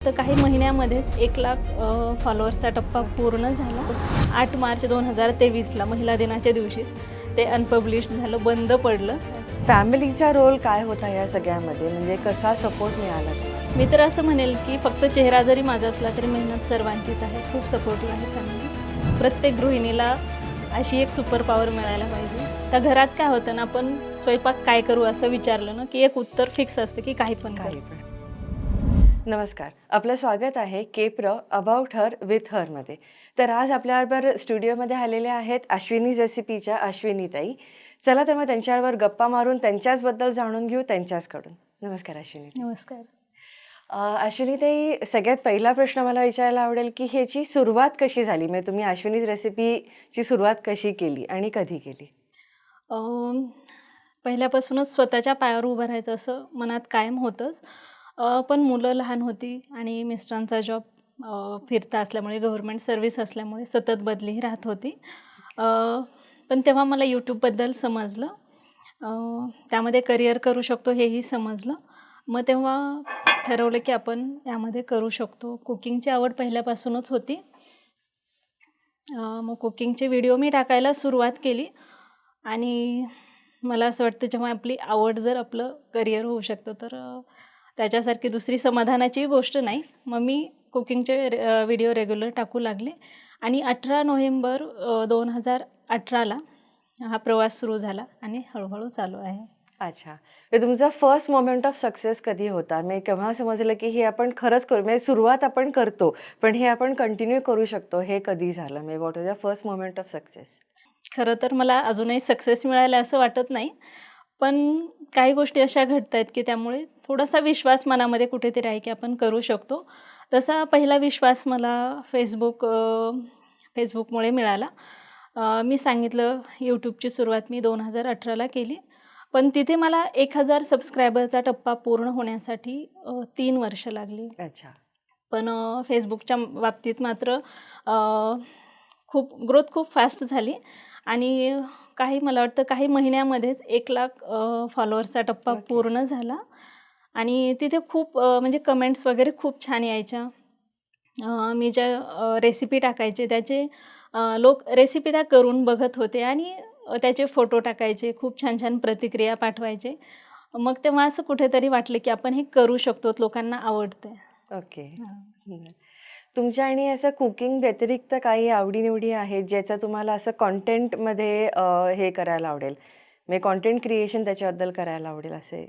तर काही महिन्यामध्येच 1,00,000 फॉलोअर्सचा टप्पा पूर्ण झाला. 8 मार्च 2023ला महिला दिनाच्या दिवशीच ते अनपब्लिश्ड झालं, बंद पडलं. फॅमिलीचा रोल काय होता या सगळ्यामध्ये, म्हणजे कसा सपोर्ट मिळाला तुम्हाला? मी तर असं म्हणेल की फक्त चेहरा जरी माझा असला तरी मेहनत सर्वांचीच आहे. खूप सपोर्टिव्ह आहे फॅमिली. प्रत्येक गृहिणीला अशी एक सुपर पॉवर मिळायला पाहिजे. त्या घरात काय होतं ना, आपण स्वयंपाक काय करू असं विचारलं ना की एक उत्तर फिक्स असतं की काही पण. नमस्कार, आपलं स्वागत आहे केप्र अबाउट हर विथ हरमध्ये. तर आज आपल्याबरोबर स्टुडिओमध्ये आलेले आहेत अश्विनी रेसिपीच्या अश्विनीताई. चला तर मग त्यांच्यावर गप्पा मारून त्यांच्याचबद्दल जाणून घेऊ त्यांच्याचकडून. नमस्कार अश्विनी. नमस्कार. अश्विनीताई, सगळ्यात पहिला प्रश्न मला विचारायला आवडेल की ह्याची सुरुवात कशी झाली, म्हणजे तुम्ही अश्विनी रेसिपीची सुरुवात कशी केली आणि कधी केली? पहिल्यापासूनच स्वतःच्या पायावर उभं राहायचं असं मनात कायम होतंच. पण मुलं लहान होती आणि मिस्टरांचा जॉब फिरता असल्यामुळे, गव्हर्मेंट सर्व्हिस असल्यामुळे सतत बदली राहत होती. पण तेव्हा मला यूट्यूबबद्दल समजलं. त्यामध्ये करिअर करू शकतो हेही समजलं. मग तेव्हा ठरवलं की आपण यामध्ये करू शकतो. कुकिंगची आवड पहिल्यापासूनच होती. मग कुकिंगचे व्हिडिओ मी टाकायला सुरुवात केली आणि मला असं वाटतं जेव्हा आपली आवड जर आपलं करिअर होऊ शकतं तर त्याच्यासारखी दुसरी समाधानाची गोष्ट नाही. मग मी कुकिंगचे व्हिडिओ रेग्युलर टाकू लागले आणि 18 नोव्हेंबर 2018ला हा प्रवास सुरू झाला आणि हळूहळू चालू आहे. अच्छा, तर तुमचा फर्स्ट मोमेंट ऑफ सक्सेस कधी होता? मी केव्हा समजलं की हे आपण खरंच करू, म्हणजे सुरुवात आपण करतो पण हे आपण कंटिन्यू करू शकतो, हे कधी झालं? म्हणजे what was the first moment of success? खरं तर मला अजूनही सक्सेस मिळाला असं वाटत नाही. पण काही गोष्टी अशा घडत आहेत की त्यामुळे थोडासा विश्वास मनामध्ये कुठेतरी आहे की आपण करू शकतो. तसा पहिला विश्वास मला फेसबुकमुळे मिळाला. मी सांगितलं यूट्यूबची सुरुवात मी 2018ला केली. पण तिथे मला 1,000 सबस्क्रायबरचा टप्पा पूर्ण होण्यासाठी 3 वर्ष लागली. अच्छा. पण फेसबुकच्या बाबतीत मात्र ग्रोथ खूप फास्ट झाली आणि मला वाटतं काही महिन्यामध्येच 1,00,000 फॉलोअर्सचा टप्पा पूर्ण झाला आणि तिथे खूप म्हणजे कमेंट्स वगैरे खूप छान यायच्या. मी ज्या रेसिपी टाकायचे त्याचे लोक रेसिपी त्या करून बघत होते आणि त्याचे फोटो टाकायचे, खूप छान छान प्रतिक्रिया पाठवायचे. मग तेव्हा असं कुठेतरी वाटलं की आपण हे करू शकतो, लोकांना आवडतंय. ओके. तुमच्या आणि असं कुकिंग व्यतिरिक्त काही आवडीनिवडी आहेत ज्याचा तुम्हाला असं कॉन्टेंटमध्ये हे करायला आवडेल, म्हणजे कॉन्टेंट क्रिएशन त्याच्याबद्दल करायला आवडेल असे?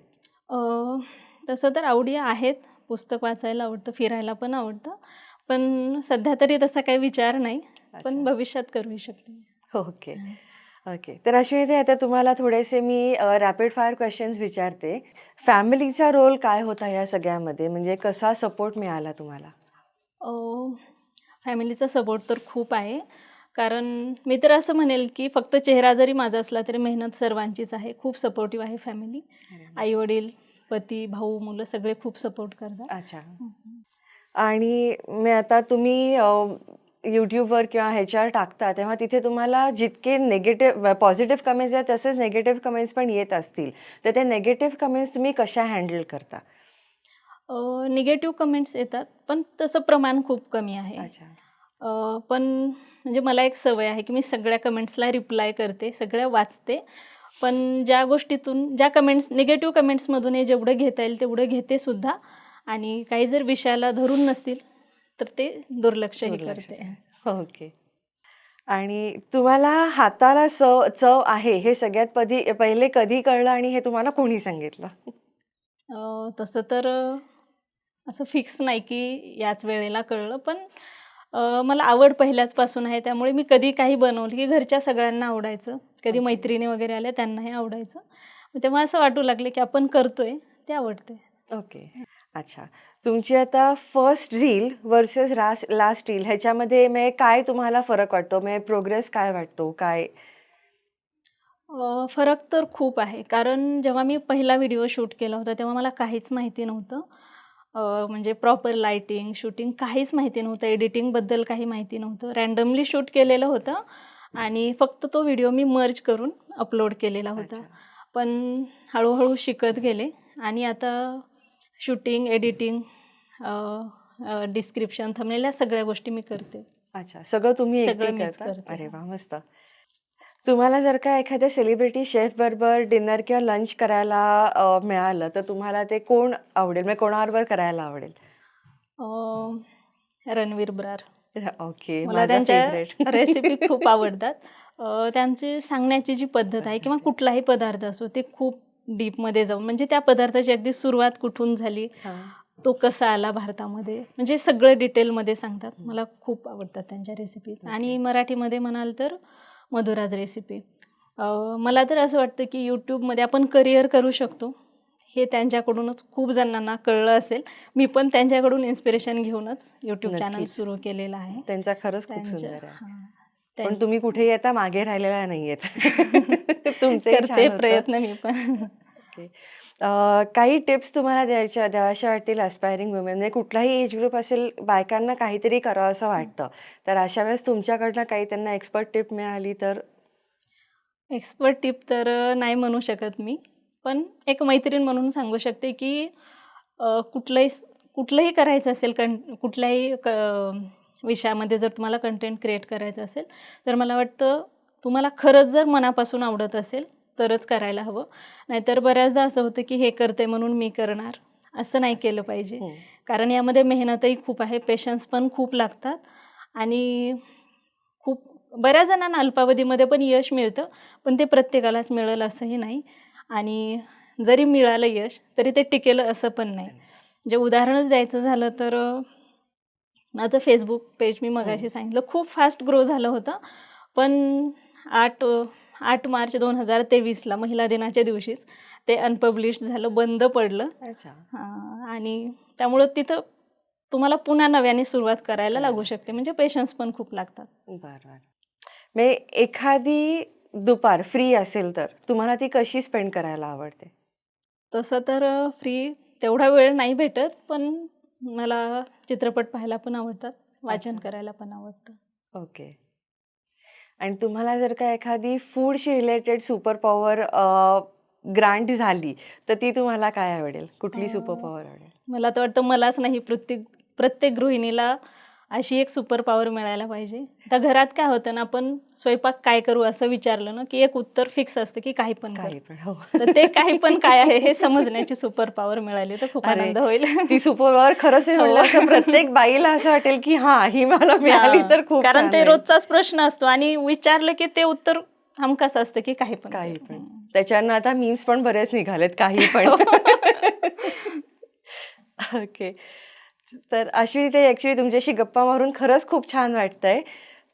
तसं तर आवडी आहेत. पुस्तक वाचायला आवडतं, फिरायला पण आवडतं. पण सध्या तरी तसा काही विचार नाही. पण भविष्यात करू शकते. ओके. ओके, तर अश्विनी, आता तुम्हाला थोडेसे मी रॅपिड फायर क्वेश्चन्स विचारते. फॅमिलीचा रोल काय होता या सगळ्यामध्ये, म्हणजे कसा सपोर्ट मिळाला तुम्हाला? फॅमिलीचा सपोर्ट तर खूप आहे. कारण मी तर असं म्हणेल की फक्त चेहरा जरी माझा असला तरी मेहनत सर्वांचीच आहे. खूप सपोर्टिव्ह आहे फॅमिली. आई-वडील, पती, भाऊ, मुलं सगळे खूप सपोर्ट करतात. अच्छा. आणि मी आता तुम्ही यूट्यूबवर किंवा ह्याच्यावर टाकता तेव्हा तिथे तुम्हाला जितके पॉझिटिव्ह कमेंट्स आहेत तसेच निगेटिव्ह कमेंट्स पण येत असतील, तर ते निगेटिव्ह कमेंट्स तुम्ही कशा हँडल करता? निगेटिव्ह कमेंट्स येतात, पण तसं प्रमाण खूप कमी आहे. अच्छा. पण म्हणजे मला एक सवय आहे की मी सगळ्या कमेंट्सला रिप्लाय करते, सगळ्या वाचते. पण ज्या निगेटिव्ह कमेंट्समधून जेवढं घेता येईल तेवढं घेते सुद्धा आणि काही जर विषयाला धरून नसतील तर ते दुर्लक्षही करते. ओके. आणि तुम्हाला हाताला चव आहे हे सगळ्यात पहिले कधी कळलं आणि हे तुम्हाला कोणी सांगितलं? तसं तर असं फिक्स नाही की याच वेळेला कळलं. पण मला आवड पहिल्याचपासून आहे, त्यामुळे मी कधी काही बनवलं की घरच्या सगळ्यांना आवडायचं. कधी मैत्रिणी वगैरे आल्या त्यांनाही आवडायचं. तेव्हा असं वाटू लागलं की आपण करतोय, ते आवडते. ओके. अच्छा, तुमची आता first reel versus last reel ह्याच्यामध्ये म्हणजे काय तुम्हाला फरक वाटतो, म्हणजे प्रोग्रेस काय वाटतो, काय? फरक तर खूप आहे. कारण जेव्हा मी पहिला व्हिडिओ शूट केला होता तेव्हा मला काहीच माहिती नव्हतं. म्हणजे प्रॉपर लाइटिंग, शूटिंग काहीच माहिती नव्हतं. एडिटिंगबद्दल काही माहिती नव्हतं. रँडमली शूट केलेलं होतं आणि फक्त तो व्हिडिओ मी मर्ज करून अपलोड केलेला होता. पण हळूहळू शिकत गेले आणि आता शूटिंग, एडिटिंग, डिस्क्रिप्शन, थंबनेल या सगळ्या गोष्टी मी करते. अच्छा, सगळं तुम्ही सगळं एकटी मीच करता? करते. अरे वा, मस्त. तुम्हाला जर का एखाद्या सेलिब्रिटी शेफ बरोबर डिनर किंवा लंच करायला मिळालं, तर तुम्हाला ते कोण आवडेल, म्हणजे कोणाबरोबर करायला आवडेल? रणवीर ब्रार. ओके, मला माझा फेवरेट. त्यांच्या रेसिपी खूप आवडतात. त्यांची सांगण्याची जी पद्धत आहे किंवा कुठलाही पदार्थ असो, ते खूप डीपमध्ये जाऊन म्हणजे त्या पदार्थाची अगदी सुरुवात कुठून झाली, हां. तो कसा आला भारतामध्ये, म्हणजे सगळं डिटेलमध्ये सांगतात. मला खूप आवडतात त्यांच्या रेसिपीज. आणि मराठीमध्ये म्हणाल तर मधुराज रेसिपी. मला तर असं वाटतं की यूट्यूबमध्ये आपण करिअर करू शकतो. हे त्यांच्याकडूनच खूप जणांना कळलं असेल. मी पण त्यांच्याकडून इन्स्पिरेशन घेऊनच यूट्यूब चॅनल नक्कीच. सुरू केलेलं आहे. त्यांचा खरंच खूप त्यांच्या सुंदर आहे. हां. पण तुम्ही कुठेही आता मागे राहिलेला नाहीयेत. तुमचंही छान करते होतं. प्रयत्न मी पण. ओके. काही टिप्स तुम्हाला द्याव्याशा वाटतील ॲस्पायरिंग वुमेन, म्हणजे कुठलाही एज ग्रुप असेल, बायकांना काहीतरी करावंसं वाटतं. तर अशा वेळेस तुमच्याकडनं काही त्यांना एक्सपर्ट टिप मिळाली तर? एक्सपर्ट टिप तर नाही म्हणू शकत मी. पण एक मैत्रीण म्हणून सांगू शकते की कुठलंही करायचं असेल, कुठल्याही विषयामध्ये जर तुम्हाला कंटेंट क्रिएट करायचं असेल, तर मला वाटतं तुम्हाला खरंच जर मनापासून आवडत असेल तरच करायला हवं. नाहीतर बऱ्याचदा असं होतं की हे करते म्हणून मी करणार, असं नाही केलं पाहिजे. हं. कारण यामध्ये मेहनतही खूप आहे, पेशन्स पण खूप लागतात आणि खूप बऱ्याच जणांना अल्पावधीमध्ये पण यश मिळतं, पण ते प्रत्येकालाच मिळेल असंही नाही. आणि जरी मिळालं यश, तरी ते टिकेल असं पण नाही. जे उदाहरणच द्यायचं झालं तर माझं फेसबुक पेज मी मगाशी सांगितलं खूप फास्ट ग्रो झालं होतं. पण 8 मार्च 2023ला महिला दिनाच्या दिवशीच ते अनपब्लिश्ड झालं, बंद पडलं. अच्छा. आणि त्यामुळं तिथं तुम्हाला पुन्हा नव्याने सुरुवात करायला लागू शकते. म्हणजे पेशन्स पण खूप लागतात. बरं. म्हणजे एखादी दुपार फ्री असेल तर तुम्हाला ती कशी स्पेंड करायला आवडते? तसं तर फ्री तेवढा वेळ नाही भेटत, पण मला चित्रपट पाहायला पण आवडतात, वाचन अच्छा. करायला पण आवडतं. ओके. आणि तुम्हाला जर का एखादी फूडशी रिलेटेड सुपर पॉवर ग्रांट झाली, तर ती तुम्हाला काय आवडेल? कुठली सुपर अ, पॉवर आवडेल? मला तर वाटतं मलाच नाही, प्रत्येक प्रत्येक गृहिणीला अशी एक सुपर पॉवर मिळायला पाहिजे. आता घरात काय होतं ना, आपण स्वयंपाक काय करू असं विचारलं ना, की एक उत्तर फिक्स असतं, की काही पण कर. काही पण. हो. तर ते काही पण काय आहे हे समजण्याची सुपर पॉवर मिळाली तर खूप अरे, आनंद होईल. ती सुपर पॉवर खरंच मी हो. म्हणलं असं प्रत्येक बाईला असं वाटेल, की हां, ही मला मिळाली हां, तर खूप कारण छान ते होईल. रोजचाच प्रश्न असतो आणि विचारलं की ते उत्तर हमखास असतं, की काही पण काही कर. पण. त्याच्यावरनं आता मीम्स पण बरेच निघालेत, काही पण. हो. ओके. तर अश्विनी ताई, ॲक्चुअली तुमच्याशी गप्पा मारून खरंच खूप छान वाटतंय.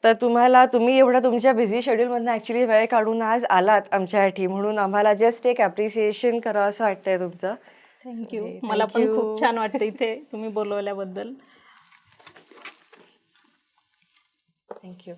तर तुम्ही एवढं तुमच्या बिझी शेड्यूलमधनं ॲक्चुअली वेळ काढून आज आलात आमच्यासाठी, म्हणून आम्हाला जस्ट एक ॲप्रिसिएशन करावं असं वाटतंय तुमचं. सो थँक हे मला थँक पण यू. खूप छान वाटतं इथे तुम्ही बोलवल्याबद्दल. Thank you.